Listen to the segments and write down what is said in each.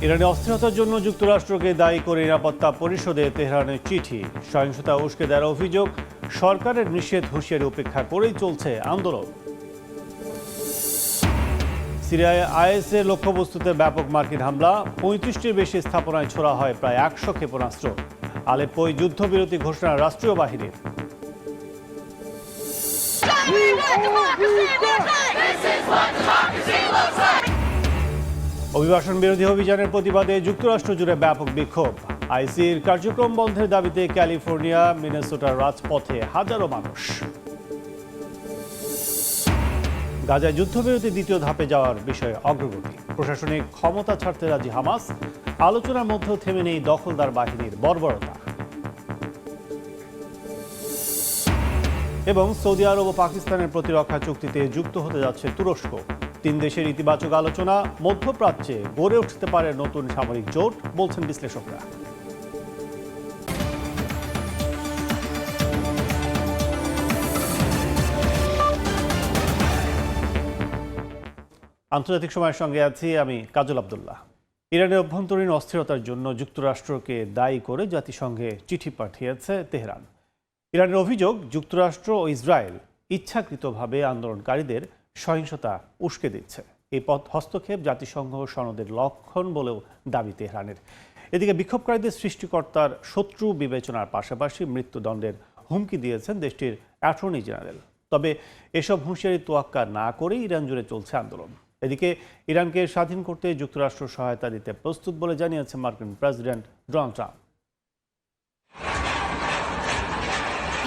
ইরানে অস্থিরতার জন্য যুক্তরাষ্ট্রকে দায়ী করে নিরাপত্তা পরিষদে তেহরানের চিঠি। সহিংসতা উস্কে দেওয়ার অভিযোগ, সরকারের নিষেধ হুঁশিয়ারি উপেক্ষা করেই চলছে আন্দোলন। সিরিয়ায় আইএসের লক্ষ্যবস্তুতে ব্যাপক মার্কিন হামলা, ৩৫টির বেশি স্থাপনায় ছোড়া হয় প্রায় ১০০ ক্ষেপণাস্ত্র। আলেপ্পোয় যুদ্ধবিরতি ঘোষণা রাষ্ট্রীয় বাহিনীর। অভিবাসন বিরোধী অভিযানের প্রতিবাদে যুক্তরাষ্ট্র জুড়ে ব্যাপক বিক্ষোভ। আইসির কার্যক্রম বন্ধের দাবিতে ক্যালিফোর্নিয়া, মিনেসোটার রাজপথে হাজারো মানুষ। গাজায় যুদ্ধবিরতি দ্বিতীয় ধাপে যাওয়ার বিষয়ে অগ্রগতি। প্রশাসনিক ক্ষমতা ছাড়তে রাজি হামাস, আলোচনার মধ্যেও থেমে নেই দখলদার বাহিনীর বর্বরতা। এবং সৌদি আরব ও পাকিস্তানের প্রতিরক্ষা চুক্তিতে যুক্ত হতে যাচ্ছে তুরস্ক। ৩ দেশের ইতিবাচক আলোচনা, মধ্যপ্রাচ্যে গড়ে উঠতে পারে নতুন সামরিক জোট, বলছেন বিশ্লেষকরা। আন্তর্জাতিক সময়ের সঙ্গে আছি আমি কাজল আব্দুল্লাহ। ইরানের অভ্যন্তরীণ অস্থিরতার জন্য যুক্তরাষ্ট্রকে দায়ী করে জাতিসংঘে চিঠি পাঠিয়েছে তেহরান। ইরানের অভিযোগ, যুক্তরাষ্ট্র ও ইসরায়েল ইচ্ছাকৃতভাবে আন্দোলনকারীদের সহিংসতা উস্কে দিচ্ছে। এই হস্তক্ষেপ জাতিসংঘ সনদের লঙ্ঘন বলেও দাবি তেহরানের। এদিকে বিক্ষোভকারীদের সৃষ্টিকর্তার শত্রু বিবেচনার পাশাপাশি মৃত্যুদণ্ডের হুমকি দিয়েছেন দেশটির অ্যাটর্নি জেনারেল। তবে এসব হুঁশিয়ারি তোয়াক্কা না করেই ইরান জুড়ে চলছে আন্দোলন। এদিকে ইরানকে স্বাধীন করতে যুক্তরাষ্ট্র সহায়তা দিতে প্রস্তুত বলে জানিয়েছে মার্কিন প্রেসিডেন্ট ডোনাল্ড ট্রাম্প।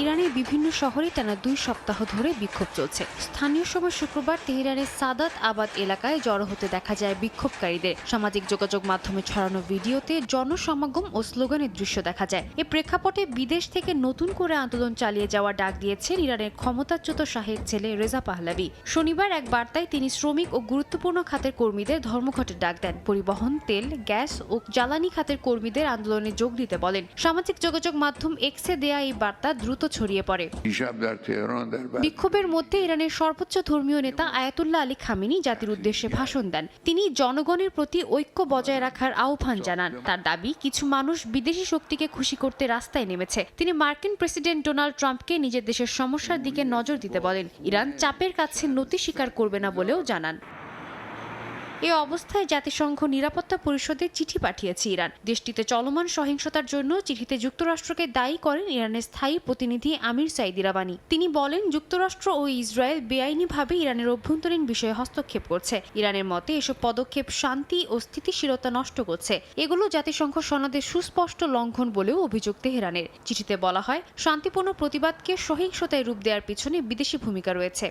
ইরানের বিভিন্ন শহরে টানা ২ সপ্তাহ ধরে বিক্ষোভ চলছে। স্থানীয় সময় শুক্রবার তেহরানের সাদাত আবাদ এলাকায় জড়ো হতে দেখা যায় বিক্ষোভকারীদের। সামাজিক যোগাযোগ মাধ্যমে ছড়ানো ভিডিওতে জনসমাগম ও স্লোগানের দৃশ্য দেখা যায়। এ প্রেক্ষাপটে বিদেশ থেকে নতুন করে আন্দোলন চালিয়ে যাওয়ার ডাক দিয়েছেন ইরানের ক্ষমতাচ্যুত শাহের ছেলে রেজা পাহলাভি। শনিবার এক বার্তায় তিনি শ্রমিক ও গুরুত্বপূর্ণ খাতের কর্মীদের ধর্মঘটের ডাক দেন। পরিবহন, তেল, গ্যাস ও জ্বালানি খাতের কর্মীদের আন্দোলনে যোগ দিতে বলেন। সামাজিক যোগাযোগ মাধ্যম এক্সে দেয়া এই বার্তা দ্রুত ছড়িয়ে পড়ে। বিক্ষোভের মধ্যে ইরানের সর্বোচ্চ ধর্মীয় নেতা আয়াতুল্লাহ আলী খামেনি জাতির উদ্দেশ্যে ভাষণ দেন। তিনি জনগণের প্রতি ঐক্য বজায় রাখার আহ্বান জানান। তার দাবি, কিছু মানুষ বিদেশি শক্তিকে খুশি করতে রাস্তায় নেমেছে। তিনি মার্কিন প্রেসিডেন্ট ডোনাল্ড ট্রাম্পকে নিজের দেশের সমস্যার দিকে নজর দিতে বলেন। ইরান চাপের কাছে নতি স্বীকার করবে না বলেও জানান। এ অবস্থায় জাতিসংঘ নিরাপত্তা পরিষদে চিঠি পাঠিয়েছে ইরান। দেশটিতে চলমান সহিংসতার জন্য চিঠিতে যুক্তরাষ্ট্রকে দায়ী করেন ইরানের স্থায়ী প্রতিনিধি আমির সাইদ ইরাবানি। তিনি বলেন, যুক্তরাষ্ট্র ও ইসরায়েল বেআইনিভাবে ইরানের অভ্যন্তরীণ বিষয়ে হস্তক্ষেপ করছে। ইরানের মতে এসব পদক্ষেপ শান্তি ও স্থিতিশীলতা নষ্ট করছে। এগুলো জাতিসংঘ সনদের সুস্পষ্ট লঙ্ঘন বলেও অভিযোগ তেহরানের। চিঠিতে বলা হয়, শান্তিপূর্ণ প্রতিবাদকে সহিংসতায় রূপ দেওয়ার পিছনে বিদেশি ভূমিকা রয়েছে।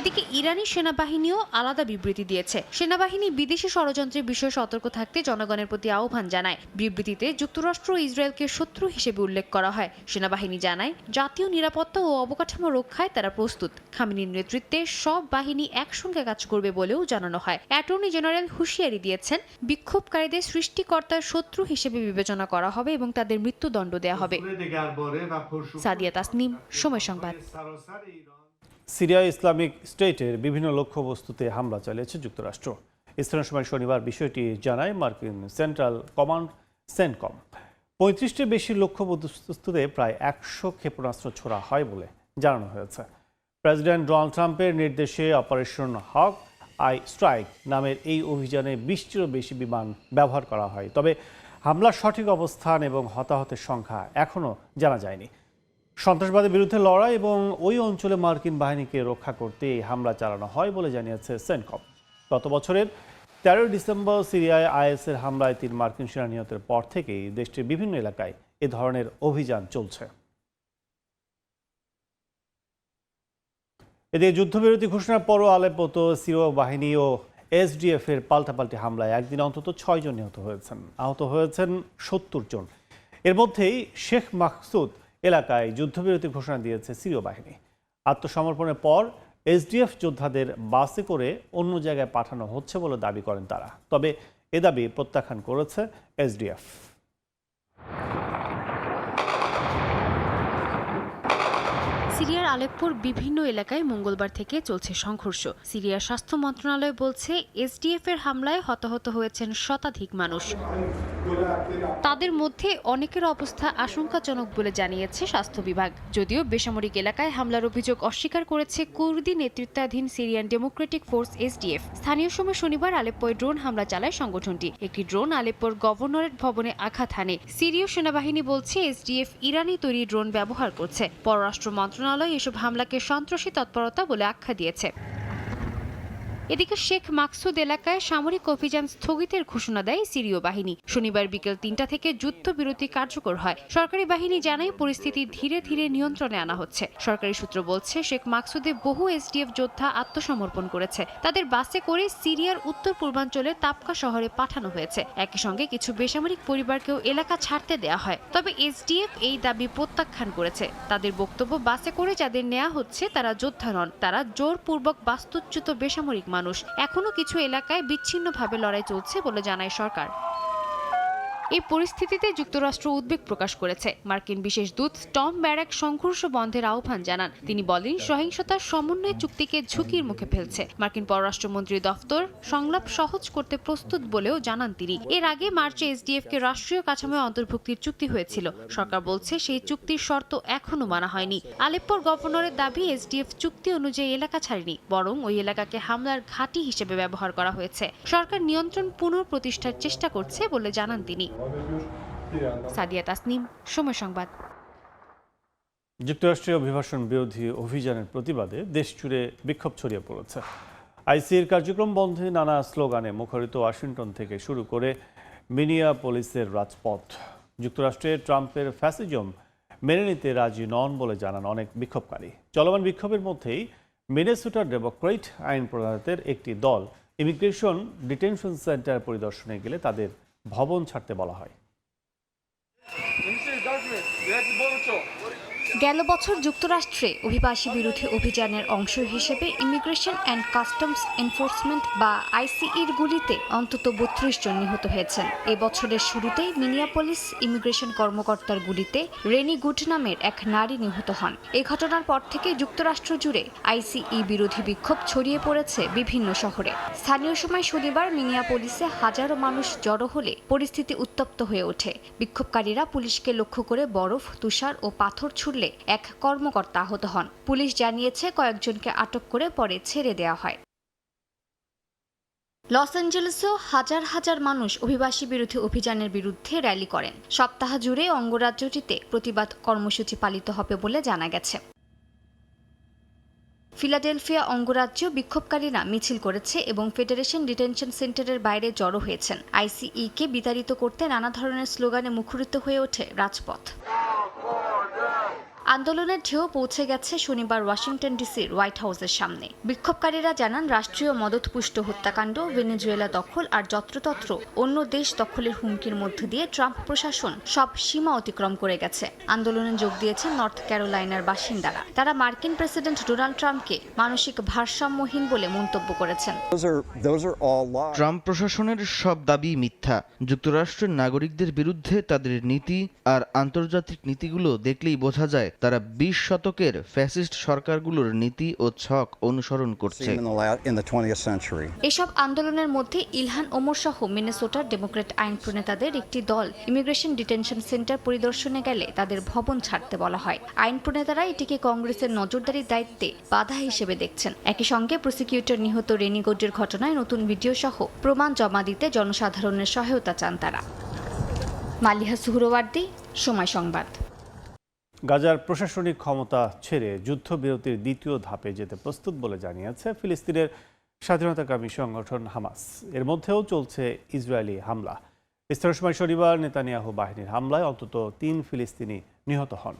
এদিকে ইরানি সেনাবাহিনীও আলাদা বিবৃতি দিয়েছে। সেনাবাহিনী বিদেশি ষড়যন্ত্রের বিষয়ে সতর্ক থাকতে জনগণের প্রতি আহ্বান জানায়। বিবৃতিতে যুক্তরাষ্ট্র ও ইসরায়েলকে শত্রু হিসেবে উল্লেখ করা হয়। সেনাবাহিনী জানায়, জাতীয় নিরাপত্তা ও অবকাঠামো রক্ষায় তারা প্রস্তুত। খামেনির নেতৃত্বে সব বাহিনী একসঙ্গে কাজ করবে বলেও জানানো হয়। অ্যাটর্নি জেনারেল হুঁশিয়ারি দিয়েছেন, বিক্ষোভকারীদের সৃষ্টিকর্তার শত্রু হিসেবে বিবেচনা করা হবে এবং তাদের মৃত্যুদণ্ড দেওয়া হবে। সাদিয়া তাসনিম, সময় সংবাদ। সিরিয়া ইসলামিক স্টেটের বিভিন্ন লক্ষ্যবস্তুতে হামলা চালিয়েছে যুক্তরাষ্ট্র। স্থানীয় সময় শনিবার বিষয়টি জানায় মার্কিন সেন্ট্রাল কমান্ড সেন্টকম। ৩৫টির বেশি লক্ষ্যবস্তুতে প্রায় ১০০ ক্ষেপণাস্ত্র ছোড়া হয় বলে জানানো হয়েছে। প্রেসিডেন্ট ডোনাল্ড ট্রাম্পের নির্দেশে অপারেশন হক আই স্ট্রাইক নামের এই অভিযানে ২০টিরও বেশি বিমান ব্যবহার করা হয়। তবে হামলার সঠিক অবস্থান এবং হতাহতের সংখ্যা এখনও জানা যায়নি। সন্ত্রাসবাদের বিরুদ্ধে লড়াই এবং ওই অঞ্চলে মার্কিন বাহিনীকে রক্ষা করতে এই হামলা চালানো হয় বলে জানিয়েছে সেন্টকম। গত বছরের ১৩ ডিসেম্বর সিরিয়ায় আইএসের হামলায় ৩ মার্কিন সেনা নিহতের পর থেকেই দেশটির বিভিন্ন এলাকায় এ ধরনের অভিযান চলছে। এদিকে যুদ্ধবিরতি ঘোষণার পরও আলেপ্পোতে সিরীয় বাহিনী ও এসডিএফ এর পাল্টাপাল্টি হামলায় একদিনে অন্তত ৬ জন নিহত হয়েছেন। আহত হয়েছেন ৭০ জন। এর মধ্যেই শেখ মাকসুদ এলাকায় যুদ্ধবিরতি ঘোষণা দিয়েছে সিরীয় বাহিনী। আত্মসমর্পণের পর এসডিএফ যোদ্ধাদের বাসে করে অন্য জায়গায় পাঠানো হচ্ছে বলে দাবি করেন তারা। তবে এ দাবি প্রত্যাখ্যান করেছে এসডিএফ। সিরিয়ার আলেপ্পোর বিভিন্ন এলাকায় মঙ্গলবার থেকে চলছে সংঘর্ষ। সিরিয়ার স্বাস্থ্য মন্ত্রণালয় বলছে এসডিএফ এর হামলায় হতাহত হয়েছেন শতাধিক মানুষ। তাদের মধ্যে অনেকের অবস্থা আশঙ্কাজনক বলে জানিয়েছে স্বাস্থ্য বিভাগ। যদিও বেসামরিক এলাকায় হামলার অভিযোগ অস্বীকার করেছে কুর্দি নেতৃত্বাধীন সিরিয়ান ডেমোক্রেটিক ফোর্স এসডিএফ। স্থানীয় সময় শনিবার আলেপ্পোয় ড্রোন হামলা চালায় সংগঠনটি। একটি ড্রোন আলেপ্পোর গভর্নরেট ভবনে আঘাত হানে। সিরীয় সেনাবাহিনী বলছে এসডিএফ ইরানি তৈরি ড্রোন ব্যবহার করছে। পররাষ্ট্র মন্ত্রণালয় এসব হামলাকে সন্ত্রাসী তৎপরতা বলে আখ্যা দিয়েছে। এদিকে শেখ মাকসুদ এলাকায় সামরিক অভিযান স্থগিতের ঘোষণা দেয় সিরীয় বাহিনী। শনিবার বিকেল ৩টা থেকে যুদ্ধবিরতি কার্যকর হয়। সরকারি বাহিনী জানায় পরিস্থিতি ধীরে ধীরে নিয়ন্ত্রণে আনা হচ্ছে। সরকারি সূত্র বলছে শেখ মাকসুদে বহু এসডিএফ যোদ্ধা আত্মসমর্পণ করেছে। তাদের বাসে করে সিরিয়ার উত্তর পূর্বাঞ্চলে তাবকা শহরে পাঠানো হয়েছে। একই সঙ্গে কিছু বেসামরিক পরিবারকেও এলাকা ছাড়তে দেয়া হয়। তবে এসডিএফ এই দাবি প্রত্যাখ্যান করেছে। তাদের বক্তব্য, বাসে করে যাদের নেওয়া হচ্ছে তারা যোদ্ধা নন, তারা জোরপূর্বক বাস্তুচ্যুত বেসামরিক মানুষ। এখনো কিছু এলাকায় বিচ্ছিন্নভাবে লড়াই চলছে বলে জানায় সরকার। এই পরিস্থিতিতে যুক্তরাষ্ট্র উদ্বেগ প্রকাশ করেছে। মার্কিন বিশেষ দূত টম ব্যারাক সংঘর্ষ বন্ধের আহ্বান জানান। তিনি বলেন, সহিংসতার সমন্বয় চুক্তিকে ঝুঁকির মুখে ফেলছে। মার্কিন পররাষ্ট্রমন্ত্রী দফতর সংলাপ সহজ করতে প্রস্তুত বলেও জানান তিনি। এর আগে মার্চে এসডিএফ কে রাষ্ট্রীয় কাঠামোয় অন্তর্ভুক্তির চুক্তি হয়েছিল। সরকার বলছে সেই চুক্তির শর্ত এখনো মানা হয়নি। আলেপ্পোর গভর্নরের দাবি, এসডিএফ চুক্তি অনুযায়ী এলাকা ছাড়েনি, বরং ওই এলাকাকে হামলার ঘাঁটি হিসেবে ব্যবহার করা হয়েছে। সরকার নিয়ন্ত্রণ পুনঃপ্রতিষ্ঠার চেষ্টা করছে বলে জানান তিনি। সাদিয়া তাসনিম, সময় সংবাদ। যুক্তরাষ্ট্রের অভিবাসন বিরোধী অভিযানের প্রতিবাদে দেশজুড়ে বিক্ষোভ ছড়িয়ে পড়েছে। আইসির কার্যক্রম বন্ধে নানা স্লোগানে মুখরিত ওয়াশিংটন থেকে শুরু করে মিনিয়াপোলিসের রাজপথ। যুক্তরাষ্ট্রে ট্রাম্পের ফ্যাসিজম মেনে নিতে রাজি নন বলে জানান অনেক বিক্ষোভকারী। চলমান বিক্ষোভের মধ্যেই মিনেসোটার ডেমোক্রেট আইন প্রণেতাদের একটি দল ইমিগ্রেশন ডিটেনশন সেন্টার পরিদর্শনে গেলে তাদের ভবন ছাড়তে বলা হয়। গেল বছর যুক্তরাষ্ট্রে অভিবাসী বিরোধী অভিযানের অংশ হিসেবে ইমিগ্রেশন অ্যান্ড কাস্টমস এনফোর্সমেন্ট বা আইসিইর গুলিতে অন্তত ৩২ জন নিহত হয়েছেন। এ বছরের শুরুতেই মিনিয়াপোলিস ইমিগ্রেশন কর্মকর্তার গুলিতে রেনি গুড নামের এক নারী নিহত হন। এই ঘটনার পর থেকে যুক্তরাষ্ট্র জুড়ে আইসিই বিরোধী বিক্ষোভ ছড়িয়ে পড়েছে বিভিন্ন শহরে। স্থানীয় সময় শনিবার মিনিয়াপোলিসে হাজারো মানুষ জড়ো হলে পরিস্থিতি উত্তপ্ত হয়ে ওঠে। বিক্ষোভকারীরা পুলিশকে লক্ষ্য করে বরফ, তুষার ও পাথর ছুড়লে এক কর্মকর্তা আহত হন। পুলিশ জানিয়েছে কয়েকজনকে আটক করে পরে ছেড়ে দেওয়া হয়। লস অ্যাঞ্জেলেসেও হাজার হাজার মানুষ অভিবাসী বিরোধী অভিযানের বিরুদ্ধে র্যালি করেন। সপ্তাহ জুড়ে অঙ্গরাজ্যটিতে প্রতিবাদ কর্মসূচি পালিত হবে বলে জানা গেছে। ফিলাডেলফিয়া অঙ্গরাজ্য বিক্ষোভকারীরা মিছিল করেছে এবং ফেডারেশন ডিটেনশন সেন্টারের বাইরে জড়ো হয়েছেন। আইসিইকে বিতাড়িত করতে নানা ধরনের স্লোগানে মুখরিত হয়ে ওঠে রাজপথ। আন্দোলনের ঢেউ পৌঁছে গেছে শনিবার ওয়াশিংটন ডিসির হোয়াইট হাউসের সামনে। বিক্ষোভকারীরা জানান, রাষ্ট্রীয় মদতপুষ্ট হত্যাকাণ্ড, ভেনেজুয়েলা দখল আর যত্রতত্র অন্য দেশ দখলের হুমকির মধ্য দিয়ে ট্রাম্প প্রশাসন সব সীমা অতিক্রম করে গেছে। আন্দোলনে যোগ দিয়েছেন নর্থ ক্যারোলাইনার বাসিন্দারা। তারা মার্কিন প্রেসিডেন্ট ডোনাল্ড ট্রাম্পকে মানসিক ভারসাম্যহীন বলে মন্তব্য করেছেন। ট্রাম্প প্রশাসনের সব দাবি মিথ্যা। যুক্তরাষ্ট্রের নাগরিকদের বিরুদ্ধে তাদের নীতি আর আন্তর্জাতিক নীতিগুলো দেখলেই বোঝা যায় তারা ২০ শতকের ফ্যাসিস্ট সরকারগুলোর নীতি ও ছক অনুসরণ করছে। এসব আন্দোলনের মধ্যে ইলহান ওমর সহ মিনেসোটার ডেমোক্রেট আইন প্রণেতাদের একটি দল ইমিগ্রেশন ডিটেনশন সেন্টার পরিদর্শনে গেলে তাদের ভবন ছাড়তে বলা হয়। আইন প্রণেতারা এটিকে কংগ্রেসের নজরদারির দায়িত্বে বাধা হিসেবে দেখছেন। একই সঙ্গে প্রসিকিউটর নিহত রেনি গুডের ঘটনায় নতুন ভিডিও সহ প্রমাণ জমা দিতে জনসাধারণের সহায়তা চান তারা। মালিহা সুহরওয়ার্দী, সময় সংবাদ। গাজার প্রশাসনিক ক্ষমতা ছেড়ে যুদ্ধবিরতির দ্বিতীয় ধাপে যেতে প্রস্তুত বলে জানিয়েছে ফিলিস্তিনের স্বাধীনতাকামী সংগঠন হামাস। এর মধ্যেও চলছে ইসরায়েলি হামলা। স্থানীয় সময় শনিবার নেতানিয়াহু বাহিনীর হামলায় অন্তত ৩ ফিলিস্তিনি নিহত হন।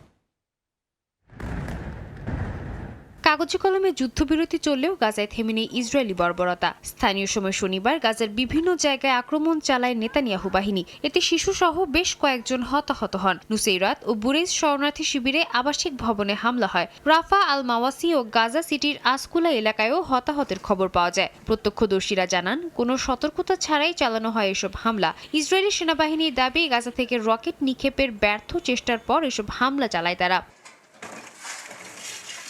কাগজে কলমে যুদ্ধবিরতি চললেও গাজায় থেমে নেই ইসরায়েলি বর্বরতা। স্থানীয় সময় শনিবার গাজার বিভিন্ন জায়গায় আক্রমণ চালায় নেতানিয়াহু বাহিনী। এতে শিশুসহ বেশ কয়েকজন হতাহত হন। নুসেইরাত ও বুরেজ শরণার্থী শিবিরে আবাসিক ভবনে হামলা হয়। রাফা, আল মাওয়াসি ও গাজা সিটির আসকুলা এলাকায়ও হতাহতের খবর পাওয়া যায়। প্রত্যক্ষদর্শীরা জানান, কোনো সতর্কতা ছাড়াই চালানো হয় এসব হামলা। ইসরায়েলি সেনাবাহিনীর দাবি, গাজা থেকে রকেট নিক্ষেপের ব্যর্থ চেষ্টার পর এসব হামলা চালায় তারা।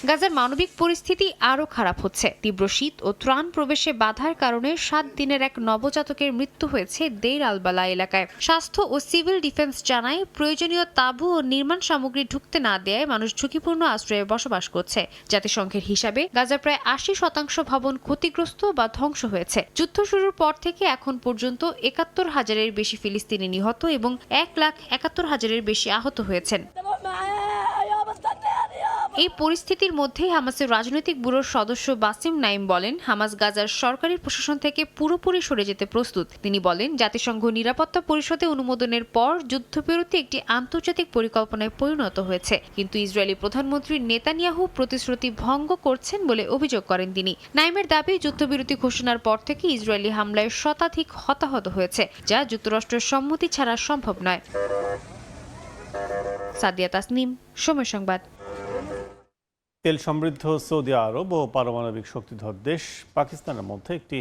গাজার মানবিক পরিস্থিতি আরও খারাপ হচ্ছে। তীব্র শীত ও ত্রাণ প্রবেশে বাধার কারণে 7 দিনের এক নবজাতকের মৃত্যু হয়েছে দেইর আল-বালা এলাকায়। স্বাস্থ্য ও সিভিল ডিফেন্স জানায়, প্রয়োজনীয় তাঁবু ও নির্মাণ সামগ্রী ঢুকতে না দেয়ায় মানুষ ঝুঁকিপূর্ণ আশ্রয়ে বসবাস করছে। জাতিসংঘের হিসাবে গাজার প্রায় 80% ভবন ক্ষতিগ্রস্ত বা ধ্বংস হয়েছে। যুদ্ধ শুরুর পর থেকে এখন পর্যন্ত 71,000-এর বেশি ফিলিস্তিনি নিহত এবং 1,71,000-এর বেশি আহত হয়েছেন। এই পরিস্থিতির মধ্যেই হামাসের রাজনৈতিক ব্যুরোর সদস্য বাসিম নাইম বলেন, হামাস গাজার সরকারি প্রশাসন থেকে পুরোপুরি সরে যেতে প্রস্তুত। তিনি বলেন, জাতিসংঘ নিরাপত্তা পরিষদে অনুমোদনের পর যুদ্ধবিরতি একটি আন্তর্জাতিক পরিকল্পনায় পরিণত হয়েছে, কিন্তু ইসরায়েলি প্রধানমন্ত্রী নেতানিয়াহু প্রতিশ্রুতি ভঙ্গ করছেন বলে অভিযোগ করেন তিনি। নাইমের দাবি, যুদ্ধবিরতি ঘোষণার পর থেকে ইসরায়েলি হামলায় শতাধিক হতাহত হয়েছে, যা যুক্তরাষ্ট্রের সম্মতি ছাড়া সম্ভব নয়। সাদিয়া তাসনিম, সময় সংবাদ। তেল সমৃদ্ধ সৌদি আরব ও পারমাণবিক শক্তিধর দেশ পাকিস্তানের মধ্যে একটি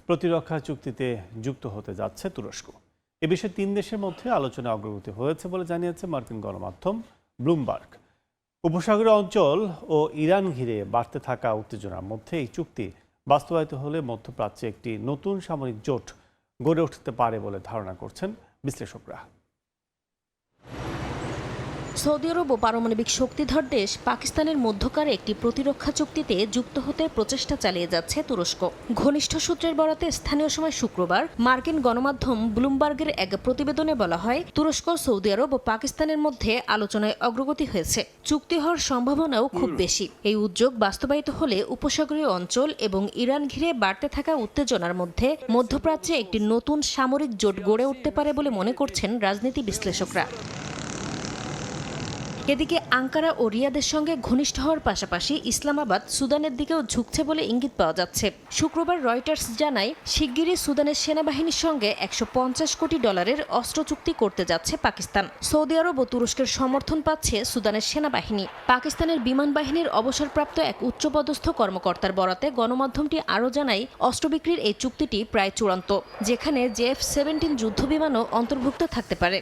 প্রতিরক্ষা চুক্তিতে যুক্ত হতে যাচ্ছে তুরস্ক। এ বিষয়ে 3 দেশের মধ্যে আলোচনা অগ্রগতি হয়েছে বলে জানিয়েছে মার্কিন গণমাধ্যম ব্লুমবার্গ। উপসাগরীয় অঞ্চল ও ইরান ঘিরে বাড়তে থাকা উত্তেজনার মধ্যে এই চুক্তি বাস্তবায়িত হলে মধ্যপ্রাচ্যে একটি নতুন সামরিক জোট গড়ে উঠতে পারে বলে ধারণা করছেন বিশ্লেষকরা। সৌদি আরব ও পারমাণবিক শক্তিধর দেশ পাকিস্তানের মধ্যকার একটি প্রতিরক্ষা চুক্তিতে যুক্ত হতে প্রচেষ্টা চালিয়ে যাচ্ছে তুরস্ক। ঘনিষ্ঠ সূত্রের বরাতে স্থানীয় সময় শুক্রবার মার্কিন গণমাধ্যম ব্লুমবার্গের এক প্রতিবেদনে বলা হয়, তুরস্ক, সৌদি আরব ও পাকিস্তানের মধ্যে আলোচনায় অগ্রগতি হয়েছে। চুক্তি হওয়ার সম্ভাবনাও খুব বেশি। এই উদ্যোগ বাস্তবায়িত হলে উপসাগরীয় অঞ্চল এবং ইরান ঘিরে বাড়তে থাকা উত্তেজনার মধ্যে মধ্যপ্রাচ্যে একটি নতুন সামরিক জোট গড়ে উঠতে পারে বলে মনে করছেন রাজনীতি বিশ্লেষকরা। এদিকে আঙ্কারা ও রিয়াদের সঙ্গে ঘনিষ্ঠ হওয়ার পাশাপাশি ইসলামাবাদ সুদানের দিকেও ঝুঁকছে বলে ইঙ্গিত পাওয়া যাচ্ছে। শুক্রবার রয়টার্স জানায়, শিগগিরই সুদানের সেনাবাহিনীর সঙ্গে $150 কোটি অস্ত্র চুক্তি করতে যাচ্ছে পাকিস্তান। সৌদি আরব ও তুরস্কের সমর্থন পাচ্ছে সুদানের সেনাবাহিনী। পাকিস্তানের বিমান বাহিনীর অবসরপ্রাপ্ত এক উচ্চপদস্থ কর্মকর্তার বরাতে গণমাধ্যমটি আরও জানায়, অস্ত্র বিক্রির এই চুক্তিটি প্রায় চূড়ান্ত, যেখানে JF-17 যুদ্ধবিমানও অন্তর্ভুক্ত থাকতে পারে।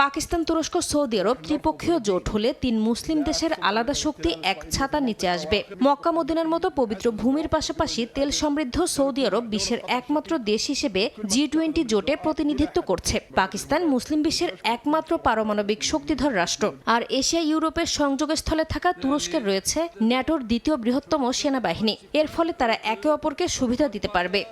পাকিস্তান, তুরস্ক, সৌদি আরব ত্রিপক্ষীয় জোট হলে 3 মুসলিম দেশের আলাদা শক্তি এক ছাতার নিচে আসবে। মক্কা মদিনার মতো পবিত্র ভূমির পাশাপাশি তেল সমৃদ্ধ সৌদি আরব বিশ্বের একমাত্র দেশ হিসেবে G20 জোটে প্রতিনিধিত্ব করছে। পাকিস্তান মুসলিম বিশ্বের একমাত্র পারমাণবিক শক্তিধর রাষ্ট্র। আর এশিয়া ইউরোপের সংযোগস্থলে থাকা তুরস্কের রয়েছে ন্যাটোর দ্বিতীয় বৃহত্তম সেনাবাহিনী। এর ফলে তারা একে অপরকে সুবিধা দিতে পারবে।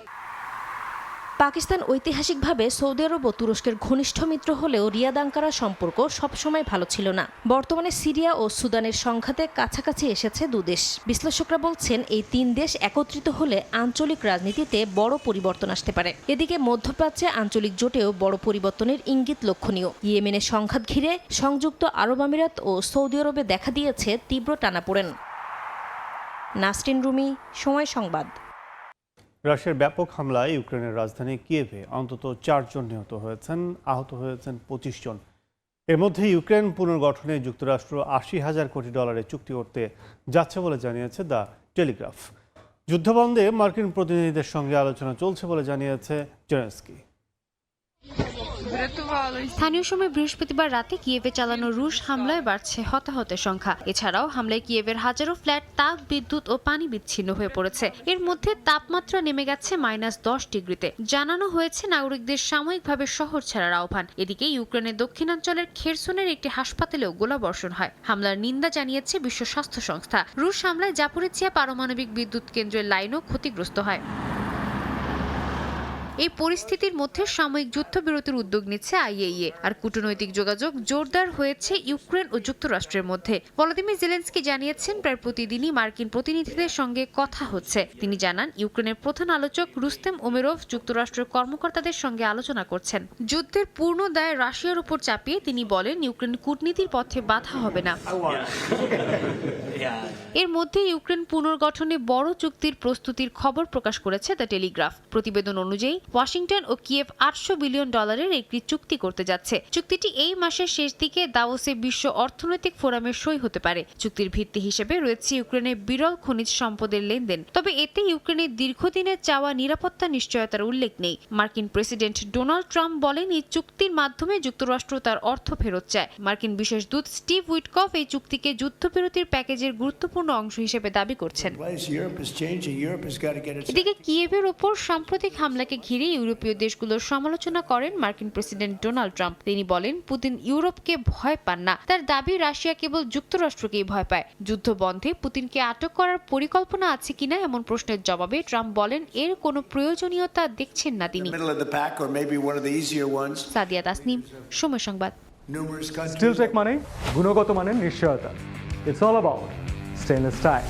পাকিস্তান ঐতিহাসিকভাবে সৌদি আরব ও তুরস্কের ঘনিষ্ঠ মিত্র হলেও রিয়াদ আঙ্কারা সম্পর্ক সবসময় ভালো ছিল না। বর্তমানে সিরিয়া ও সুদানের সংঘাতে কাছাকাছি এসেছে দুদেশ। বিশ্লেষকরা বলছেন, এই 3 দেশ একত্রিত হলে আঞ্চলিক রাজনীতিতে বড় পরিবর্তন আসতে পারে। এদিকে মধ্যপ্রাচ্যে আঞ্চলিক জোটেও বড় পরিবর্তনের ইঙ্গিত লক্ষণীয়। ইয়েমেনের সংঘাত ঘিরে সংযুক্ত আরব আমিরাত ও সৌদি আরবে দেখা দিয়েছে তীব্র টানাপোড়েন। নাসরিন রুমি, সময় সংবাদ। রাশিয়ার ব্যাপক হামলায় ইউক্রেনের রাজধানী কিয়েভে অন্তত 4 জন নিহত হয়েছেন, আহত হয়েছেন 25 জন। এর মধ্যে ইউক্রেন পুনর্গঠনে যুক্তরাষ্ট্র $80,000 কোটি চুক্তি করতে যাচ্ছে বলে জানিয়েছে দ্য টেলিগ্রাফ। যুদ্ধবন্ধে মার্কিন প্রতিনিধিদের সঙ্গে আলোচনা চলছে বলে জানিয়েছে জেলেনস্কি। স্থানীয় সময় বৃহস্পতিবার রাতে কিয়েভে চালানো রুশ হামলায় বাড়ছে হতাহতের সংখ্যা। এছাড়াও হামলায় কিয়েভের হাজারো ফ্ল্যাট, তাপ, বিদ্যুৎ ও পানি বিচ্ছিন্ন হয়ে পড়েছে। এর মধ্যে তাপমাত্রা নেমে গেছে -10 ডিগ্রিতে। জানানো হয়েছে নাগরিকদের সাময়িকভাবে শহর ছাড়ার আহ্বান। এদিকে ইউক্রেনের দক্ষিণাঞ্চলের খেরসনের একটি হাসপাতালেও গোলাবর্ষণ হয়। হামলার নিন্দা জানিয়েছে বিশ্ব স্বাস্থ্য সংস্থা। রুশ হামলায় জাপোরিজিয়া পারমাণবিক বিদ্যুৎ কেন্দ্রের লাইনও ক্ষতিগ্রস্ত হয়। এই পরিস্থিতির মধ্যে সাময়িক যুদ্ধবিরতির উদ্যোগ নিচ্ছে IAEA। আর কূটনৈতিক যোগাযোগ জোরদার হয়েছে ইউক্রেন ও যুক্তরাষ্ট্রের মধ্যে। ভলোদিমির জেলেনস্কি জানিয়েছেন, প্রায় প্রতিদিনই মার্কিন প্রতিনিধিদের সঙ্গে কথা হচ্ছে। তিনি জানান, ইউক্রেনের প্রধান আলোচক রুস্তেম ওমেরভ যুক্তরাষ্ট্রের কর্মকর্তাদের সঙ্গে আলোচনা করছেন। যুদ্ধের পূর্ণ দায় রাশিয়ার উপর চাপিয়ে তিনি বলেন, ইউক্রেন কূটনীতির পথে বাধা হবে না। এর মধ্যে ইউক্রেন পুনর্গঠনে বড় চুক্তির প্রস্তুতির খবর প্রকাশ করেছে দ্য টেলিগ্রাফ। প্রতিবেদন অনুযায়ী ওয়াশিংটন ও কিয়েভ $800 বিলিয়ন একটি চুক্তি করতে যাচ্ছে। চুক্তিটি এই মাসের শেষ দিকে দাভোসে বিশ্ব অর্থনৈতিক ফোরামে সই হতে পারে। চুক্তির ভিত্তি হিসেবে রয়েছে ইউক্রেনের বিরল খনিজ সম্পদের লেনদেন। তবে এতে ইউক্রেনের দীর্ঘদিনের চাওয়া নিরাপত্তা নিশ্চয়তার উল্লেখ নেই। মার্কিন প্রেসিডেন্ট ডোনাল্ড ট্রাম্প বলেন, এই চুক্তির মাধ্যমে যুক্তরাষ্ট্র তার অর্থ ফেরত চায়। মার্কিন বিশেষ দূত স্টিভ উইটকফ এই চুক্তিকে যুদ্ধবিরতির প্যাকেজের গুরুত্বপূর্ণ অংশ হিসেবে দাবি করছেন। এদিকে কিয়েভের ওপর সাম্প্রতিক হামলাকে ঘিরে ইউরোপীয় দেশগুলোর সমালোচনা করেন মার্কিন প্রেসিডেন্ট ডোনাল্ড ট্রাম্প। তিনি বলেন, পুতিন ইউরোপকে ভয় পান না। তার দাবি, রাশিয়া কেবল যুক্তরাষ্ট্রকেই ভয় পায়। যুদ্ধ বন্ধে পুতিনকে আটক করার পরিকল্পনা আছে কিনা এমন প্রশ্নের জবাবে ট্রাম্প বলেন, এর কোনো প্রয়োজনীয়তা দেখছেন না তিনি। সাদিয়া তাসনিম, সময় সংবাদ। স্টিলটেক মানে গুণগত মানের নিশ্চয়তা। It's all about stainless style.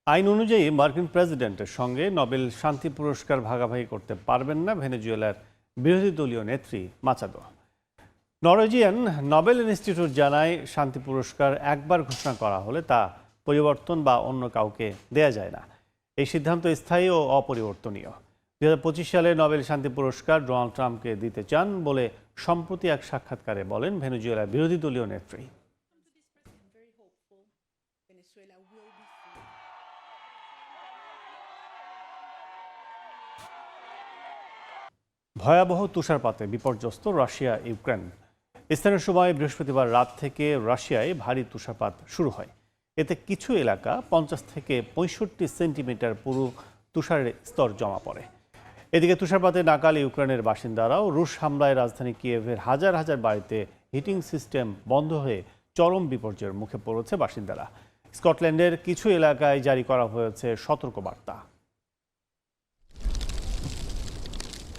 আইন অনুযায়ী মার্কিন প্রেসিডেন্টের সঙ্গে নোবেল শান্তি পুরস্কার ভাগাভাগি করতে পারবেন না ভেনেজুয়েলার বিরোধী দলীয় নেত্রী মাচাদো। নরওয়েজিয়ান নোবেল ইনস্টিটিউট জানায়, শান্তি পুরস্কার একবার ঘোষণা করা হলে তা পরিবর্তন বা অন্য কাউকে দেয়া যায় না। এই সিদ্ধান্ত স্থায়ী ও অপরিবর্তনীয়। 2025 সালে নোবেল শান্তি পুরস্কার ডোনাল্ড ট্রাম্পকে দিতে চান বলে সম্প্রতি এক সাক্ষাৎকারে বলেন ভেনেজুয়েলার বিরোধী দলীয় নেত্রী। ভয়াবহ তুষারপাতে বিপর্যস্ত রাশিয়া ইউক্রেন। স্থানীয় সময় বৃহস্পতিবার রাত থেকে রাশিয়ায় ভারী তুষারপাত শুরু হয়। এতে কিছু এলাকা 50 থেকে 65 সেন্টিমিটার পুরো তুষারের স্তর জমা পড়ে। এদিকে তুষারপাতে নাকাল ইউক্রেনের বাসিন্দারাও। রুশ হামলায় রাজধানী কিয়েভের হাজার হাজার বাড়িতে হিটিং সিস্টেম বন্ধ হয়ে চরম বিপর্যয়ের মুখে পড়েছে বাসিন্দারা। স্কটল্যান্ডের কিছু এলাকায় জারি করা হয়েছে সতর্কবার্তা।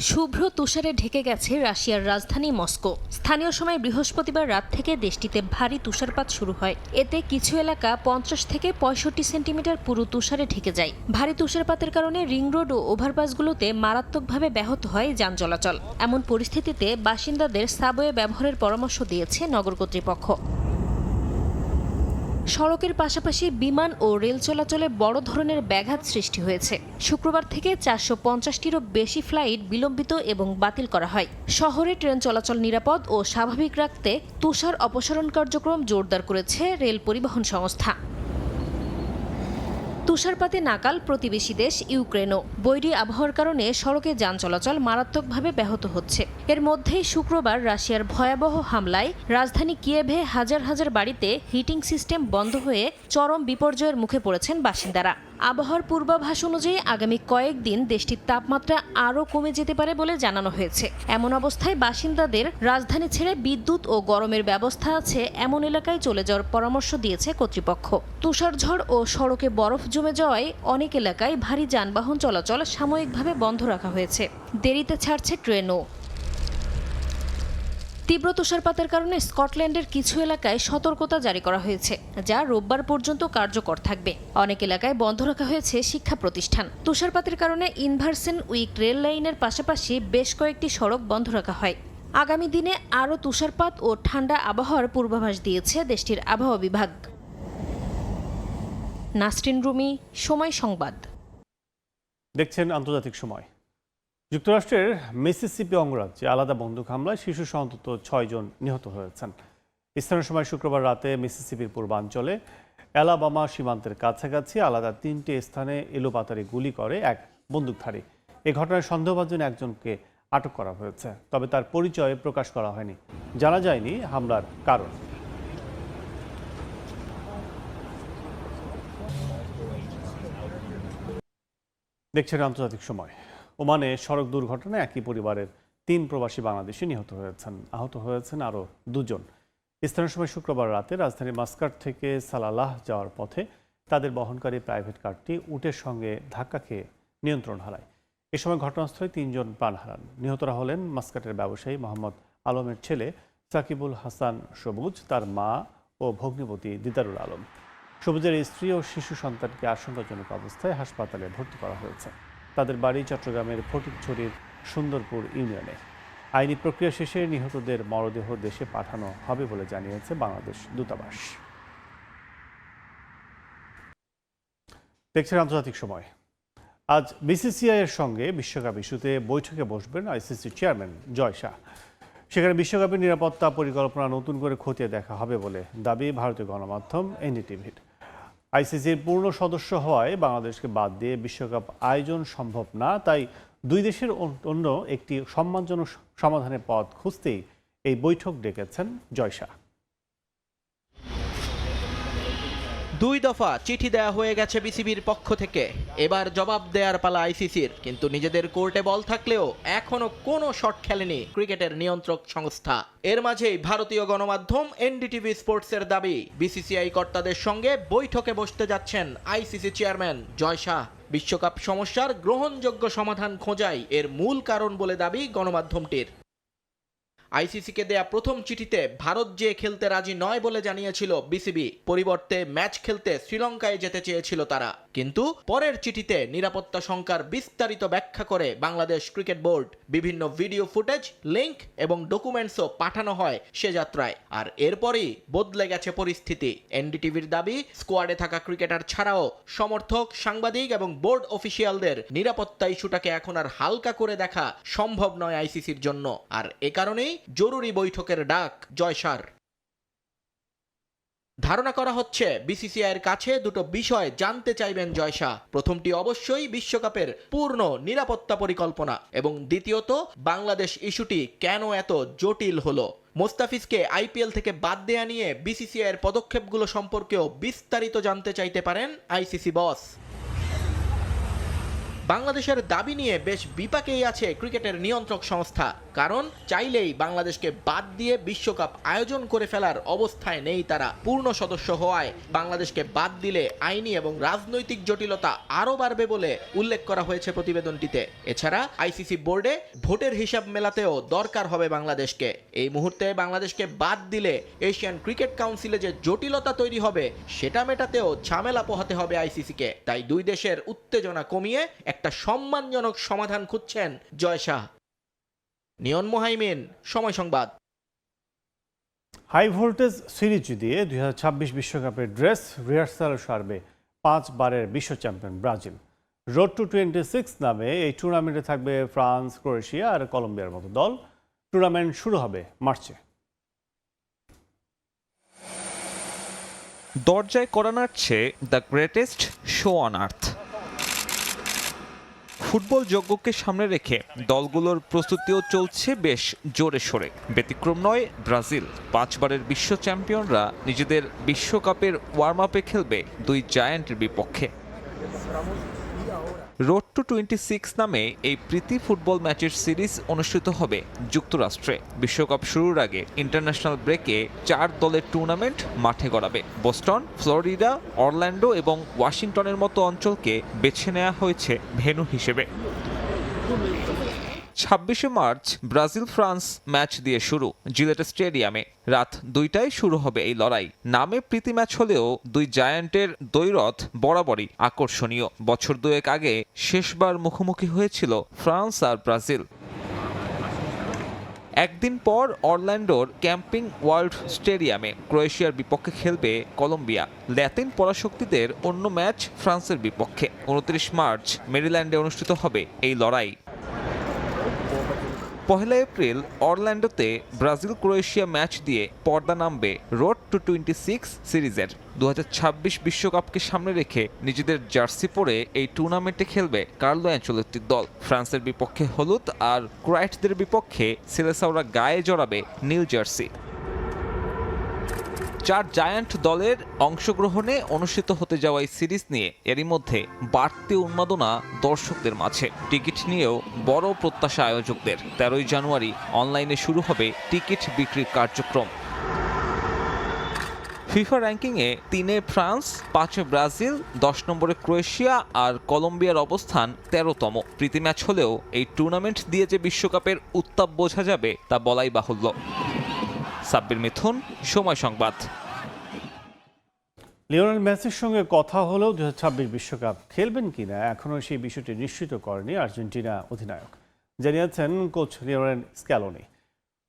শুভ্র তুষারে ঢেকে গেছে রাশিয়ার রাজধানী মস্কো। স্থানীয় সময় বৃহস্পতিবার রাত থেকে দেশটিতে ভারী তুষারপাত শুরু হয়। এতে কিছু এলাকা 50 থেকে 65 সেন্টিমিটার পুরো তুষারে ঢেকে যায়। ভারী তুষারপাতের কারণে রিং রোড ও ওভারপাসগুলোতে মারাত্মকভাবে ব্যাহত হয় যান চলাচল। এমন পরিস্থিতিতে বাসিন্দাদের সাবওয়ে ব্যবহারের পরামর্শ দিয়েছে নগর কর্তৃপক্ষ। সড়কের পাশাপাশি বিমান ও রেল চলাচলে বড় ধরনের ব্যাঘাত সৃষ্টি হয়েছে। শুক্রবার থেকে 450টিরও বেশি ফ্লাইট বিলম্বিত এবং বাতিল করা হয়। শহরে ট্রেন চলাচল নিরাপদ ও স্বাভাবিক রাখতে তুষার অপসারণ কার্যক্রম জোরদার করেছে রেল পরিবহন সংস্থা। তুষারপাতে নাকাল প্রতিবেশী দেশ ইউক্রেনও। বৈরী আবহাওয়ার কারণে সড়কে যান চলাচল মারাত্মকভাবে ব্যাহত হচ্ছে। এর মধ্যেই শুক্রবার রাশিয়ার ভয়াবহ হামলায় রাজধানী কিয়েভে হাজার হাজার বাড়িতে হিটিং সিস্টেম বন্ধ হয়ে চরম বিপর্যয়ের মুখে পড়েছেন বাসিন্দারা। আবহাওয়ার পূর্বাভাস অনুযায়ী আগামী কয়েকদিন দেশটির তাপমাত্রা আরও কমে যেতে পারে বলে জানানো হয়েছে। এমন অবস্থায় বাসিন্দাদের রাজধানী ছেড়ে বিদ্যুৎ ও গরমের ব্যবস্থা আছে এমন এলাকায় চলে যাওয়ার পরামর্শ দিয়েছে কর্তৃপক্ষ। তুষারঝড় ও সড়কে বরফ জমে যাওয়ায় অনেক এলাকায় ভারী যানবাহন চলাচল সাময়িকভাবে বন্ধ রাখা হয়েছে। দেরিতে ছাড়ছে ট্রেনও। তীব্র তুষারপাতের কারণে স্কটল্যান্ডের কিছু এলাকায় সতর্কতা জারি করা হয়েছে, যা রোববার পর্যন্ত কার্যকর থাকবে। অনেক এলাকায় বন্ধ রাখা হয়েছে শিক্ষা প্রতিষ্ঠান। তুষারপাতের কারণে ইনভারসেন উইক রেল লাইনের পাশাপাশি বেশ কয়েকটি সড়ক বন্ধ রাখা হয়। আগামী দিনে আরও তুষারপাত ও ঠান্ডা আবহাওয়ার পূর্বাভাস দিয়েছে দেশটির আবহাওয়া বিভাগ। নাসরিন রুমি, সময় সংবাদ। দেখছেন আন্তর্জাতিক সময়। যুক্তরাষ্ট্রের মিসিসিপি অঙ্গরাজ্যে আলাদা বন্দুক হামলায় শিশুসহ অন্তত 6 জন নিহত হয়েছেন। স্থানীয় সময় শুক্রবার রাতে মিসিসিপির পূর্বাঞ্চলে অ্যালাবামা সীমান্তের কাছাকাছি আলাদা 3টে স্থানে এলোপাতাড়ি গুলি করে এক বন্দুকধারী। এ ঘটনায় সন্দেহভাজন একজনকে আটক করা হয়েছে, তবে তার পরিচয় প্রকাশ করা হয়নি। জানা যায়নি হামলার কারণ। দেখছেন আন্তর্জাতিক সময়। ওমানে সড়ক দুর্ঘটনায় একই পরিবারের 3 প্রবাসী বাংলাদেশি নিহত হয়েছেন। আহত হয়েছেন আরও 2 জন। স্থানীয় সময় শুক্রবার রাতে রাজধানী মাস্কাট থেকে সালালাহ যাওয়ার পথে তাদের বহনকারী প্রাইভেট কারটি উটের সঙ্গে ধাক্কা খেয়ে নিয়ন্ত্রণ হারায়। এ সময় ঘটনাস্থলে 3 জন প্রাণ হারান। নিহতরা হলেন মাস্কাটের ব্যবসায়ী মোহাম্মদ আলমের ছেলে সাকিবুল হাসান সবুজ, তার মা ও ভগ্নিপতি দিদারুল আলম। সবুজের স্ত্রী ও শিশু সন্তানকে আশঙ্কাজনক অবস্থায় হাসপাতালে ভর্তি করা হয়েছে। তাদের বাড়ি চট্টগ্রামের ফটিকছড়ির সুন্দরপুর ইউনিয়নে। আইনি প্রক্রিয়া শেষে নিহতদের মরদেহ দেশে পাঠানো হবে বলে জানিয়েছে বাংলাদেশ দূতাবাস। দেখছেন আন্তর্জাতিক সময়। আজ বিসিসিআই এর সঙ্গে বিশ্বকাপ ইস্যুতে বৈঠকে বসবেন আইসিসি চেয়ারম্যান জয় শাহ। সেখানে বিশ্বকাপের নিরাপত্তা পরিকল্পনা নতুন করে খতিয়ে দেখা হবে বলে দাবি ভারতীয় গণমাধ্যম এনডিটিভির। আইসিসির পূর্ণ সদস্য হওয়ায় বাংলাদেশকে বাদ দিয়ে বিশ্বকাপ আয়োজন সম্ভব না, তাই দুই দেশের অন্য একটি সম্মানজনক সমাধানের পথ খুঁজতেই এই বৈঠক ডেকেছেন জয় শাহ। 2 দফা চিঠি দেয়া হয়ে গেছে বিসিবির পক্ষ থেকে, এবার জবাব দেওয়ার পালা আইসিসির। কিন্তু নিজেদের কোর্টে বল থাকলেও এখনো কোনো শট খেলেনি ক্রিকেটের নিয়ন্ত্রক সংস্থা। এর মাঝেই ভারতীয় গণমাধ্যম এনডিটিভি স্পোর্টসের দাবি, বিসিসিআই কর্তাদের সঙ্গে বৈঠকে বসতে যাচ্ছেন আইসিসি চেয়ারম্যান জয় শাহ। বিশ্বকাপ সমস্যার গ্রহণযোগ্য সমাধান খোঁজাই এর মূল কারণ বলে দাবি গণমাধ্যমটির। আইসিসিকে দেয়া প্রথম চিঠিতে ভারত যে খেলতে রাজি নয় বলে জানিয়েছিল বিসিবি, পরিবর্তে ম্যাচ খেলতে শ্রীলঙ্কায় যেতে চেয়েছিল তারা। কিন্তু পরের চিঠিতে নিরাপত্তা শঙ্কার বিস্তারিত ব্যাখ্যা করে বাংলাদেশ ক্রিকেট বোর্ড। বিভিন্ন ভিডিও ফুটেজ, লিংক এবং ডকুমেন্টসও পাঠানো হয় সে যাত্রায়। আর এরপরই বদলে গেছে পরিস্থিতি। এনডিটিভির দাবি, স্কোয়াডে থাকা ক্রিকেটার ছাড়াও সমর্থক, সাংবাদিক এবং বোর্ড অফিসিয়ালদের নিরাপত্তা ইস্যুটাকে এখন আর হালকা করে দেখা সম্ভব নয় আইসিসির জন্য। আর এ কারণেই জরুরি বৈঠকের ডাক জয় শাহর। ধারণা করা হচ্ছে বিসিসিআইয়ের কাছে দুটো বিষয় জানতে চাইবেন জয় শাহ। প্রথমটি অবশ্যই বিশ্বকাপের পূর্ণ নিরাপত্তা পরিকল্পনা, এবং দ্বিতীয়ত বাংলাদেশ ইস্যুটি কেন এত জটিল হলো। মোস্তাফিজকে আইপিএল থেকে বাদ দেয়া নিয়ে বিসিসিআইয়ের পদক্ষেপগুলো সম্পর্কেও বিস্তারিত জানতে চাইতে পারেন আইসিসি বস। বাংলাদেশের দাবি নিয়ে বেশ বিপাকেই আছে ক্রিকেটের নিয়ন্ত্রক সংস্থা, কারণ চাইলেই বাংলাদেশকে বাদ দিয়ে বিশ্বকাপ আয়োজন করে ফেলার অবস্থায় নেই তারা। পূর্ণ সদস্য হওয়ায় বাংলাদেশকে বাদ দিলে আইনি এবং রাজনৈতিক জটিলতা আরও বাড়বে বলে উল্লেখ করা হয়েছে প্রতিবেদনটিতে। এছাড়া আইসিসি বোর্ডে ভোটের হিসাব মেলাতেও দরকার হবে বাংলাদেশকে। এই মুহূর্তে বাংলাদেশকে বাদ দিলে এশিয়ান ক্রিকেট কাউন্সিলে যে জটিলতা তৈরি হবে সেটা মেটাতেও ঝামেলা পোহাতে হবে আইসিসিকে। তাই দুই দেশের উত্তেজনা কমিয়ে একটা সম্মানজনক সমাধান খুঁজছেন জয় শাহ। নিয়ন মোহাইমিন, সময় সংবাদ। হাই ভোল্টেজ সিরিজ দিয়ে 2026 বিশ্বকাপের ড্রেস রিহার্সাল সারবে 5 বারের বিশ্ব চ্যাম্পিয়ন ব্রাজিল। রোড টু 26 নামে এই টুর্নামেন্টে থাকবে ফ্রান্স, ক্রোয়েশিয়া আর কলম্বিয়ার মতো দল। টুর্নামেন্ট শুরু হবে মার্চে। দরজায় করা নাড়ছে the greatest show on earth. Football যজ্ঞকে সামনে রেখে দলগুলোর প্রস্তুতিও চলছে বেশ জোরে সোরে। ব্যতিক্রম নয় ব্রাজিল। 5 বারের বিশ্ব চ্যাম্পিয়নরা নিজেদের বিশ্বকাপের ওয়ার্ম আপে খেলবে দুই জায়ান্টের বিপক্ষে। রোড টু 26 নামে এই প্রীতি ফুটবল ম্যাচের সিরিজ অনুষ্ঠিত হবে যুক্তরাষ্ট্রে। বিশ্বকাপ শুরুর আগে ইন্টারন্যাশনাল ব্রেকে 4 দলের টুর্নামেন্ট মাঠে গড়াবে। বোস্টন, ফ্লোরিডা, অরল্যান্ডো এবং ওয়াশিংটনের মতো অঞ্চলকে বেছে নেওয়া হয়েছে ভেন্যু হিসেবে। 26শে মার্চ ব্রাজিল ফ্রান্স ম্যাচ দিয়ে শুরু জিলেট স্টেডিয়ামে। রাত 2টায় শুরু হবে এই লড়াই। নামে প্রীতি ম্যাচ হলেও দুই জায়ান্টের দ্বৈরথ বরাবরই আকর্ষণীয়। বছর 2 আগে শেষবার মুখোমুখি হয়েছিল ফ্রান্স আর ব্রাজিল। একদিন পর অরল্যান্ডোর ক্যাম্পিং ওয়ার্ল্ড স্টেডিয়ামে ক্রোয়েশিয়ার বিপক্ষে খেলবে কলম্বিয়া। ল্যাতিন পরাশক্তিদের অন্য ম্যাচ ফ্রান্সের বিপক্ষে। 29 মার্চ মেরিল্যান্ডে অনুষ্ঠিত হবে এই লড়াই। 1 এপ্রিল অরল্যান্ডোতে ব্রাজিল ক্রোয়েশিয়া ম্যাচ দিয়ে পর্দা নামবে রোড টু 26 সিরিজের। 2026 বিশ্বকাপকে সামনে রেখে নিজেদের জার্সি পরে এই টুর্নামেন্টে খেলবে কার্লো অ্যানচেলত্তির দল। ফ্রান্সের বিপক্ষে হলুদ আর ক্রোয়াটদের বিপক্ষে সেলেসাওরা গায়ে জড়াবে নীল জার্সি। 4 জায়ান্ট দলের অংশগ্রহণে অনুষ্ঠিত হতে যাওয়া এই সিরিজ নিয়ে এরই মধ্যে বাড়তি উন্মাদনা দর্শকদের মাঝে। টিকিট নিয়েও বড় প্রত্যাশা আয়োজকদের। 13 জানুয়ারি অনলাইনে শুরু হবে টিকিট বিক্রির কার্যক্রম। ফিফা র্যাঙ্কিংয়ে 3-এ ফ্রান্স, 5-এ ব্রাজিল, 10 নম্বরে ক্রোয়েশিয়া আর কলম্বিয়ার অবস্থান 13তম। প্রীতি ম্যাচ হলেও এই টুর্নামেন্ট দিয়ে যে বিশ্বকাপের উত্তাপ বোঝা যাবে তা বলাই বাহুল্য। সাব্বির মিথুন, সময় সংবাদ। লিওনেল মেসির সঙ্গে কথা হলেও 2026 বিশ্বকাপ খেলবেন কিনা এখনও সেই বিষয়টি নিশ্চিত করেনি আর্জেন্টিনা অধিনায়ক, জানিয়েছেন কোচ লিওনেল স্ক্যালোনি।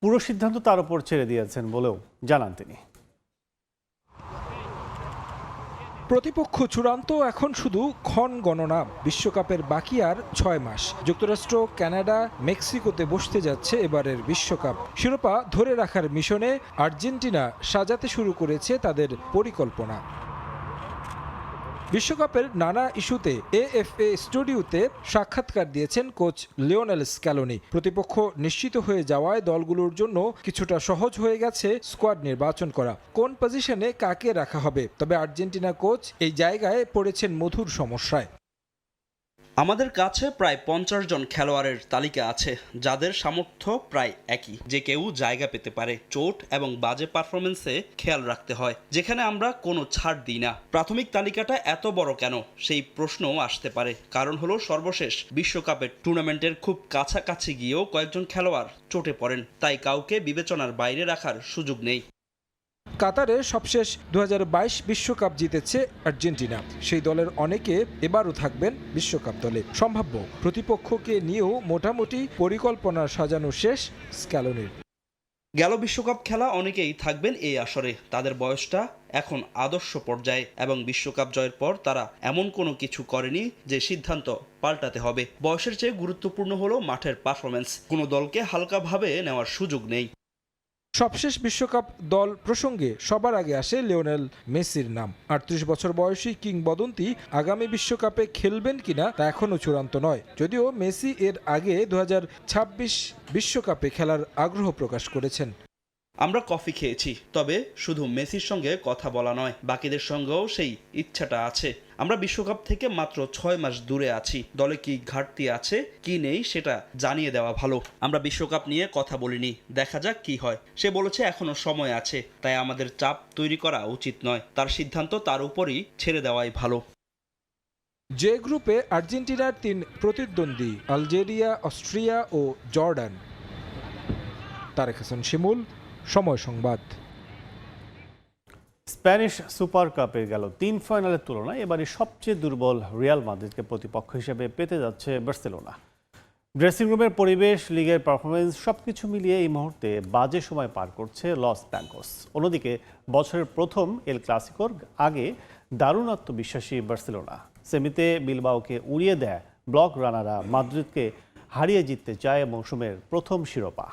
পুরো সিদ্ধান্ত তার উপর ছেড়ে দিয়েছেন বলেও জানান তিনি। প্রতিপক্ষ চূড়ান্ত, এখন শুধু ক্ষণ গণনা। বিশ্বকাপের বাকি আর 6 মাস। যুক্তরাষ্ট্র, কানাডা, মেক্সিকোতে বসতে যাচ্ছে এবারের বিশ্বকাপ। শিরোপা ধরে রাখার মিশনে আর্জেন্টিনা সাজাতে শুরু করেছে তাদের পরিকল্পনা। বিশ্বকাপের নানা ইস্যুতে এএফএ স্টুডিওতে সাক্ষাৎকার দিয়েছেন কোচ লিওনেল স্ক্যালোনি। প্রতিপক্ষ নিশ্চিত হয়ে যাওয়ায় দলগুলোর জন্য কিছুটা সহজ হয়ে গেছে স্কোয়াড নির্বাচন করা, কোন পজিশনে কাকে রাখা হবে। তবে আর্জেন্টিনা কোচ এই জায়গায় পড়েছেন মধুর সমস্যায়। আমাদের কাছে প্রায় 50 জন খেলোয়াড়ের তালিকা আছে, যাদের সামর্থ্য প্রায় একই, যে কেউ জায়গা পেতে পারে। চোট এবং বাজে পারফরমেন্সে খেয়াল রাখতে হয়, যেখানে আমরা কোনো ছাড় দিই না। প্রাথমিক তালিকাটা এত বড় কেন, সেই প্রশ্নও আসতে পারে। কারণ হলো সর্বশেষ বিশ্বকাপের টুর্নামেন্টের খুব কাছাকাছি গিয়েও কয়েকজন খেলোয়াড় চোটে পড়েন, তাই কাউকে বিবেচনার বাইরে রাখার সুযোগ নেই। কাতারে সবশেষ 2022 বিশ্বকাপ জিতেছে আর্জেন্টিনা। সেই দলের অনেকে এবারও থাকবেন বিশ্বকাপ দলে। সম্ভাব্য প্রতিপক্ষকে নিয়েও মোটামুটি পরিকল্পনা সাজানো শেষ স্ক্যালোনির। গেল বিশ্বকাপ খেলা অনেকেই থাকবেন এই আসরে। তাদের বয়সটা এখন আদর্শ পর্যায়ে এবং বিশ্বকাপ জয়ের পর তারা এমন কোনো কিছু করেনি যে সিদ্ধান্ত পাল্টাতে হবে। বয়সের চেয়ে গুরুত্বপূর্ণ হলো মাঠের পারফরমেন্স। কোনো দলকে হালকাভাবে নেওয়ার সুযোগ নেই। সবশেষ বিশ্বকাপ দল প্রসঙ্গে সবার আগে আসে লিওনেল মেসির নাম। 38 বছর বয়সী কিংবদন্তি আগামী বিশ্বকাপে খেলবেন কিনা তা এখনও চূড়ান্ত নয়, যদিও মেসি এর আগে 2026 বিশ্বকাপে খেলার আগ্রহ প্রকাশ করেছেন। আমরা কফি খেয়েছি, তবে শুধু মেসির সঙ্গে কথা বলা নয়, বাকিদের সঙ্গেও সেই ইচ্ছাটা আছে। আমরা বিশ্বকাপ থেকে মাত্র 6 মাস দূরে আছি। দলে কি ঘাটতি আছে কি নেই সেটা জানিয়ে দেওয়া ভালো। আমরা বিশ্বকাপ নিয়ে কথা বলিনি, দেখা যাক কি হয়। সে বলেছে এখনো সময় আছে, তাই আমাদের চাপ তৈরি করা উচিত নয়। তার সিদ্ধান্ত তার উপরই ছেড়ে দেওয়াই ভালো। যে গ্রুপে আর্জেন্টিনার 3 প্রতিদ্বন্দ্বী আলজেরিয়া, অস্ট্রিয়া ও জর্ডান। তারেক হাসান শিমুল, সময় সংবাদ। স্প্যানিশ সুপার কাপে গেল 3 ফাইনালের তুলনায় এবারে সবচেয়ে দুর্বল রিয়াল মাদ্রিদকে প্রতিপক্ষ হিসেবে পেতে যাচ্ছে বার্সেলোনা। ড্রেসিং রুমের পরিবেশ, লিগের পারফরমেন্স সবকিছু মিলিয়ে এই মুহূর্তে বাজে সময় পার করছে লস ব্ল্যাঙ্কোস। অন্যদিকে বছরের প্রথম এল ক্লাসিকোর আগে দারুণ আত্মবিশ্বাসী বার্সেলোনা। সেমিতে বিলবাওকে উড়িয়ে দেয় ব্লক রানাররা মাদ্রিদকে হারিয়ে জিততে চায় মৌসুমের প্রথম শিরোপা।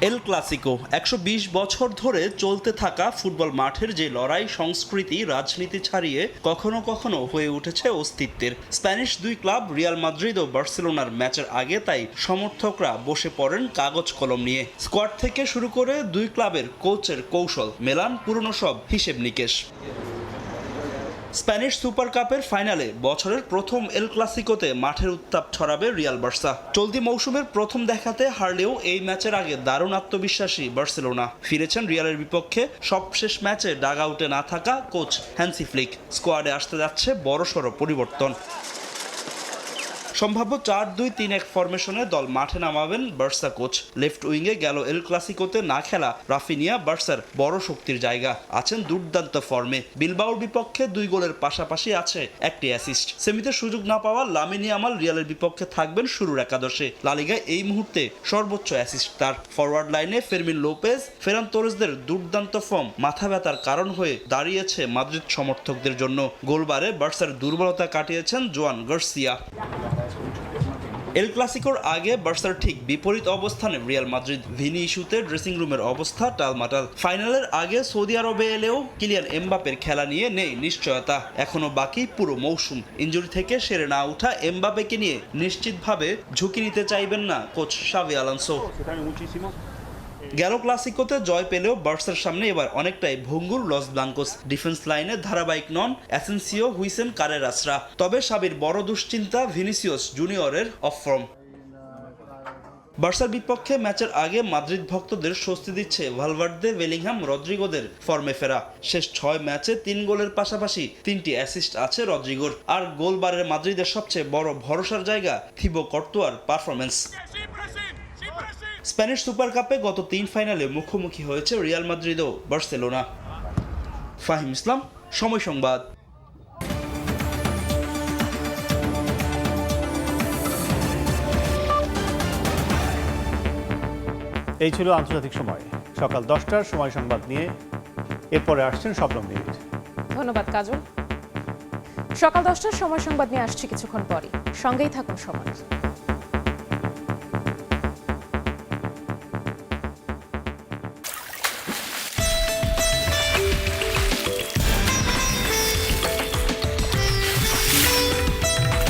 এল ক্লাসিকো 120 বছর ধরে চলতে থাকা ফুটবল মাঠের যে লড়াই, সংস্কৃতি, রাজনীতি ছাড়িয়ে কখনো কখনো হয়ে উঠেছে অস্তিত্বের। স্প্যানিশ 2 ক্লাব রিয়াল মাদ্রিদ ও বার্সেলোনার ম্যাচের আগে তাই সমর্থকরা বসে পড়েন কাগজ কলম নিয়ে। স্কোয়াড থেকে শুরু করে 2 ক্লাবের কোচের কৌশল মেলান পুরনো সব হিসেব নিকেশ। স্প্যানিশ সুপার কাপের ফাইনালে বছরের প্রথম এল ক্লাসিকোতে মাঠের উত্তাপ ছড়াবে রিয়াল বার্সা। চলতি মৌসুমের প্রথম দেখাতে হারলেও এই ম্যাচের আগে দারুণ আত্মবিশ্বাসী বার্সেলোনা। ফিরেছেন রিয়ালের বিপক্ষে সবশেষ ম্যাচে ডাগ আউটে না থাকা কোচ হ্যান্সি ফ্লিক। স্কোয়াডে আসতে যাচ্ছে বড়সড় পরিবর্তন। সম্ভাব্য 4-2-3-1 ফরমেশনে দল মাঠে নামাবেন বার্সা কোচ। লেফট উইংয়ে গেল এল ক্লাসিকোতে না খেলা রাফিনিয়া বার্সার বড় শক্তির জায়গা, আছেন দুর্দান্ত ফর্মে। বিলবাওর বিপক্ষে 2 গোলের পাশাপাশি আছে একটি অ্যাসিস্ট। সেমিতে সুযোগ না পাওয়া লামিন ইয়ামাল রিয়ালের বিপক্ষে থাকবেন শুরুর একাদশে। লা লিগায় এই মুহূর্তে সর্বোচ্চ অ্যাসিস্ট তার। ফরওয়ার্ড লাইনে ফেরমিন লোপেজ, ফেরান তোরেসদের দুর্দান্ত ফর্ম মাথা ব্যথার কারণ হয়ে দাঁড়িয়েছে মাদ্রিদ সমর্থকদের জন্য। গোলবারে বার্সার দুর্বলতা কাটিয়েছেন জোয়ান গার্সিয়া। এল ক্লাসিকোর আগে বার্সার ঠিক বিপরীত অবস্থানে রিয়াল মাদ্রিদ। ভিনি ইস্যুতে ড্রেসিং রুমের অবস্থা টালমাটাল। ফাইনালের আগে সৌদি আরবে এলেও কিলিয়ান এমবাপের খেলা নিয়ে নেই নিশ্চয়তা। এখনো বাকি পুরো মৌসুম। ইনজুরি থেকে সেরে না ওঠা এমবাপেকে নিয়ে নিশ্চিতভাবে ঝুঁকি নিতে চাইবেন না কোচ শাভি আলোনসো। গেল ক্লাসিকোতে জয় পেলেও বার্সার সামনে এবার অনেকটাই ভঙ্গুর লস ব্লাঙ্কোস। ডিফেন্স লাইনে ধারাবাহিক নন অ্যাসেন্সিও, হুইসেন, কারেরাসরা। তবে সাবির বড় দুশ্চিন্তা ভিনিসিয়াস জুনিয়রের অফ ফর্ম। বার্সার বিপক্ষে ম্যাচের আগে মাদ্রিদ ভক্তদের স্বস্তি দিচ্ছে ভালভার্দে, বেলিংহাম, রদ্রিগোদের ফর্মে ফেরা। শেষ 6 ম্যাচে 3 গোলের পাশাপাশি 3টি অ্যাসিস্ট আছে রদ্রিগোর। আর গোলবারের মাদ্রিদের সবচেয়ে বড় ভরসার জায়গা থিবো কর্তোয়ার পারফরমেন্স। স্প্যানিশ সুপার কাপে গত 3 ফাইনালে মুখোমুখি হয়েছে রিয়াল মাদ্রিদ ও বার্সেলোনা। ফাহিম ইসলাম, সময় সংবাদ। এই ছিল আন্তর্জাতিক সময়। সকাল 10টার সময় সংবাদ নিয়ে এরপরে আসছেন শবনম মিহির। ধন্যবাদ কাজল। সকাল 10টার সময় সংবাদ নিয়ে আসছি কিছুক্ষণ পরই, সঙ্গেই থাকুন সমাজ।